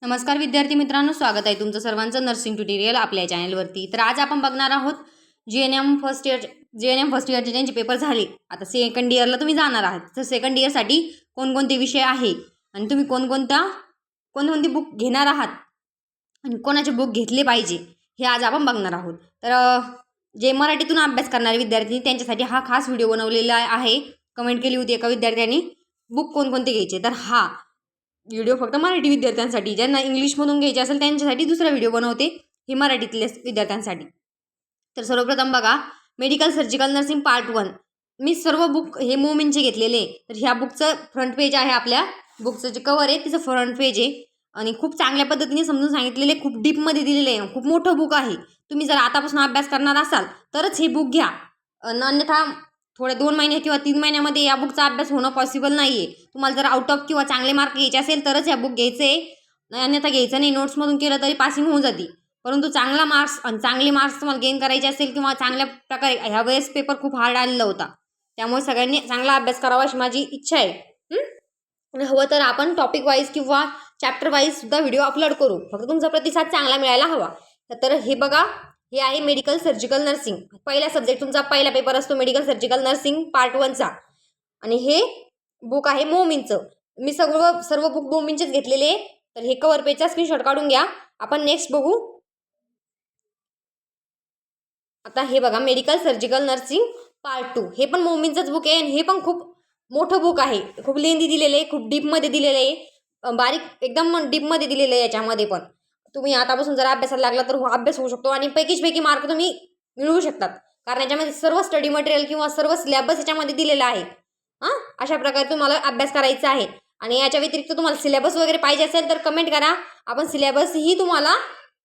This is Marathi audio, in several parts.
नमस्कार विद्यार्थी मित्रांनो, स्वागत आहे तुमचं सर्वांचं नर्सिंग ट्युटोरियल आपल्या चॅनलवरती। तर आज आपण बघणार आहोत जीएनएम फर्स्ट इयरचे ज्यांचे पेपर झाले, आता सेकंड इयरला तुम्ही जाणार आहात, तर सेकंड इयरसाठी कोणकोणते विषय आहे आणि तुम्ही कोणकोणती बुक घेणार आहात आणि कोणाचे बुक घेतले पाहिजे हे आज आपण बघणार आहोत। तर जे मराठीतून अभ्यास करणारे विद्यार्थी त्यांच्यासाठी हा खास व्हिडिओ बनवलेला आहे। कमेंट केली होती एका विद्यार्थ्यांनी बुक कोणकोणते घ्यायचे, तर हा व्हिडिओ फक्त मराठी विद्यार्थ्यांसाठी, ज्यांना इंग्लिशमधून घ्यायचे असेल त्यांच्यासाठी दुसरा व्हिडिओ बनवते, हे मराठीतल्या विद्यार्थ्यांसाठी। तर सर्वप्रथम बघा, मेडिकल सर्जिकल नर्सिंग पार्ट 1 मी सर्व बुक हे मोमीनचे घेतलेले। तर ह्या बुकचं फ्रंट पेज आहे, आपल्या बुकचं जे कवर आहे तिचं फ्रंट पेज आहे आणि खूप चांगल्या पद्धतीने समजून सांगितलेले, खूप डीपमध्ये दिलेले आहे, खूप मोठं बुक आहे। तुम्ही जर आतापासून अभ्यास करणार असाल तरच हे बुक घ्या, अन्यथा थोडे 2 महिने किंवा 3 महिन्यामध्ये या बुकचा अभ्यास होणं पॉसिबल नाही आहे। तुम्हाला जर आउट ऑफ किंवा चांगले मार्क घ्यायचे असेल तरच या बुक घ्यायचं आहे, अन्यथा घ्यायचं नाही। नोट्समधून केलं तरी पासिंग होऊन जाते, परंतु चांगला मार्क्स आणि चांगले मार्क्स तुम्हाला गेन करायचे असेल किंवा चांगल्या प्रकारे, ह्या वेळेस पेपर खूप हार्ड आलेला होता, त्यामुळे सगळ्यांनी चांगला अभ्यास करावा अशी माझी इच्छा आहे। हवं तर आपण टॉपिक वाईज किंवा चॅप्टर वाईज सुद्धा व्हिडिओ अपलोड करू, फक्त तुमचा प्रतिसाद चांगला मिळायला हवा। तर हे बघा, हे आहे मेडिकल सर्जिकल नर्सिंग, पहिला सब्जेक्ट तुमचा, पहिला पेपर असतो मेडिकल सर्जिकल नर्सिंग पार्ट 1चा, आणि हे बुक आहे मोमीनचं। मी सर्व बुक मोमीनचेच घेतलेले। तर हे कवर पेजचा स्क्रीनशॉट काढून घ्या। आपण नेक्स्ट बघू, आता हे बघा मेडिकल सर्जिकल नर्सिंग पार्ट 2, हे पण मोमीनचंच बुक आहे आणि हे पण खूप मोठं बुक आहे, खूप लेंदी दिलेलं आहे, खूप डीपमध्ये दिलेलं आहे, बारीक एकदम डीपमध्ये दिलेलं आहे। याच्यामध्ये पण तुम्ही आतापासून जर अभ्यासाला लागला तर अभ्यास होऊ शकतो आणि पैकी मार्क तुम्ही मिळवू शकतात, कारण याच्यामध्ये सर्व स्टडी मटेरियल किंवा सर्व सिलेबस याच्यामध्ये दिलेला आहे। अशा प्रकारे तुम्हाला अभ्यास करायचा आहे। आणि याच्या व्यतिरिक्त तुम्हाला सिलेबस वगैरे पाहिजे असेल तर कमेंट करा, आपण सिलेबसही तुम्हाला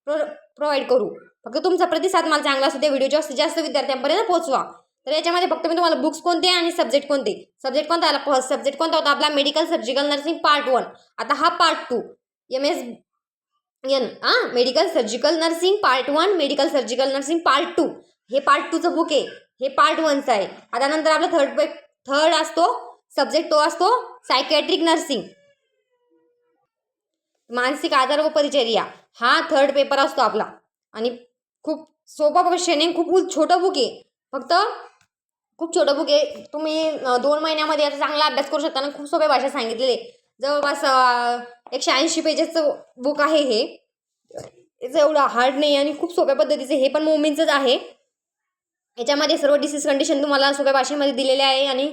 प्रोव्हाइड करू, फक्त तुमचा प्रतिसाद मला चांगला असू दे, व्हिडिओ जास्तीत जास्त विद्यार्थ्यांपर्यंत पोहोचवा। तर याच्यामध्ये फक्त मी तुम्हाला बुक्स कोणते आणि सब्जेक्ट कोणता आला, फर्स्ट सब्जेक्ट कोणता होता आपला, मेडिकल सर्जिकल नर्सिंग पार्ट 1। आता हा part 2 MSN medical surgical nursing part 1, medical surgical nursing part 2, हे पार्ट 2चं बुक आहे, हे पार्ट 1चं आहे। आता नंतर आपला थर्ड असतो सब्जेक्ट, तो असतो सायकॅट्रिक नर्सिंग, मानसिक आजार व परिचर्या, हा थर्ड पेपर असतो आपला। आणि खूप सोपा क्वेश्चन आहे, खूप छोटं बुक आहे, फक्त खूप छोटं बुक आहे, तुम्ही 2 महिन्यामध्ये याचा चांगला अभ्यास करू शकता आणि खूप सोप्या भाषेत सांगितलेले, जवळपास 180 पेजेसचं बुक आहे हे, याचं एवढं हार्ड नाही आणि खूप सोप्या पद्धतीचं, हे पण मोमीनचंच आहे। याच्यामध्ये सर्व डिसीज कंडिशन तुम्हाला सोप्या भाषेमध्ये दिलेले आहे आणि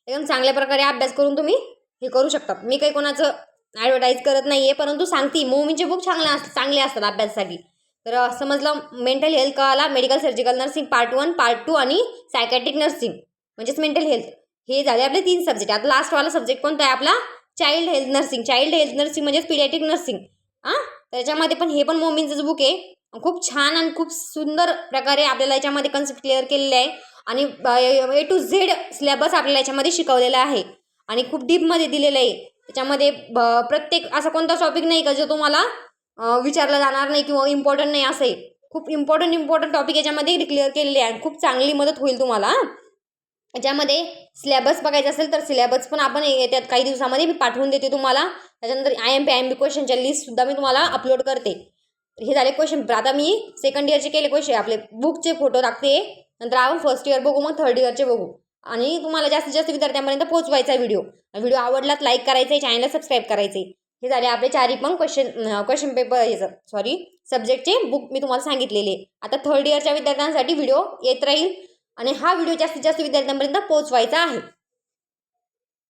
एकदम चांगल्या प्रकारे अभ्यास करून तुम्ही हे करू शकता। मी काही कोणाचं ॲडव्हर्टाईज करत नाही आहे, परंतु सांगते मोमीनचे बुक चांगले असतात अभ्यासासाठी। तर समजलं, मेंटल हेल्थ कळाला, medical surgical nursing part 1, part 2 आणि सायकॅट्रिक नर्सिंग म्हणजेच मेंटल हेल्थ, हे झाले आपले 3 सब्जेक्ट। आता लास्टवाला सब्जेक्ट कोणता आहे आपला, चाइल्ड हेल्थ नर्सिंग म्हणजेच पिडियाट्रिक नर्सिंग। त्याच्यामध्ये पण हे पण मोमीनचंच बुक आहे, खूप छान आणि खूप सुंदर प्रकारे आपल्याला याच्यामध्ये कन्सेप्ट क्लिअर केलेले आहे आणि A to Z सिलेबस आपल्याला याच्यामध्ये शिकवलेला आहे आणि खूप डीपमध्ये दिलेलं आहे। त्याच्यामध्ये प्रत्येक असा कोणता टॉपिक नाही का जो तुम्हाला विचारला जाणार नाही किंवा इम्पॉर्टंट नाही, असं आहे, खूप इम्पॉर्टंट टॉपिक याच्यामध्ये क्लिअर केलेले आहे आणि खूप चांगली मदत होईल तुम्हाला। याच्यामध्ये सिलेबस बघायचं असेल तर सिलेबस पण आपण येत्यात काही दिवसामध्ये मी पाठवून देते तुम्हाला। त्याच्यानंतर IMP क्वेश्चनच्या लिस्टसुद्धा मी तुम्हाला अपलोड करते। हे झाले क्वेश्चन। आता मी सेकंड इयरचे केले क्वेश्चन, आपले बुकचे फोटो टाकते, नंतर आपण फर्स्ट इयर बघू, मग थर्ड इयरचे बघू, आणि तुम्हाला जास्तीत जास्त विद्यार्थ्यांपर्यंत पोहोचवायचा व्हिडिओ आवडलात लाईक करायचं आहे, चॅनलला सबस्क्राईब करायचं आहे। हे झाले आपले 4 पण क्वेश्चन पेपर सब्जेक्टचे बुक मी तुम्हाला सांगितलेले। आता थर्ड इयरच्या विद्यार्थ्यांसाठी व्हिडिओ येत राहील आणि हा व्हिडिओ जास्तीत जास्त विद्यार्थ्यांपर्यंत पोहोचवायचा आहे।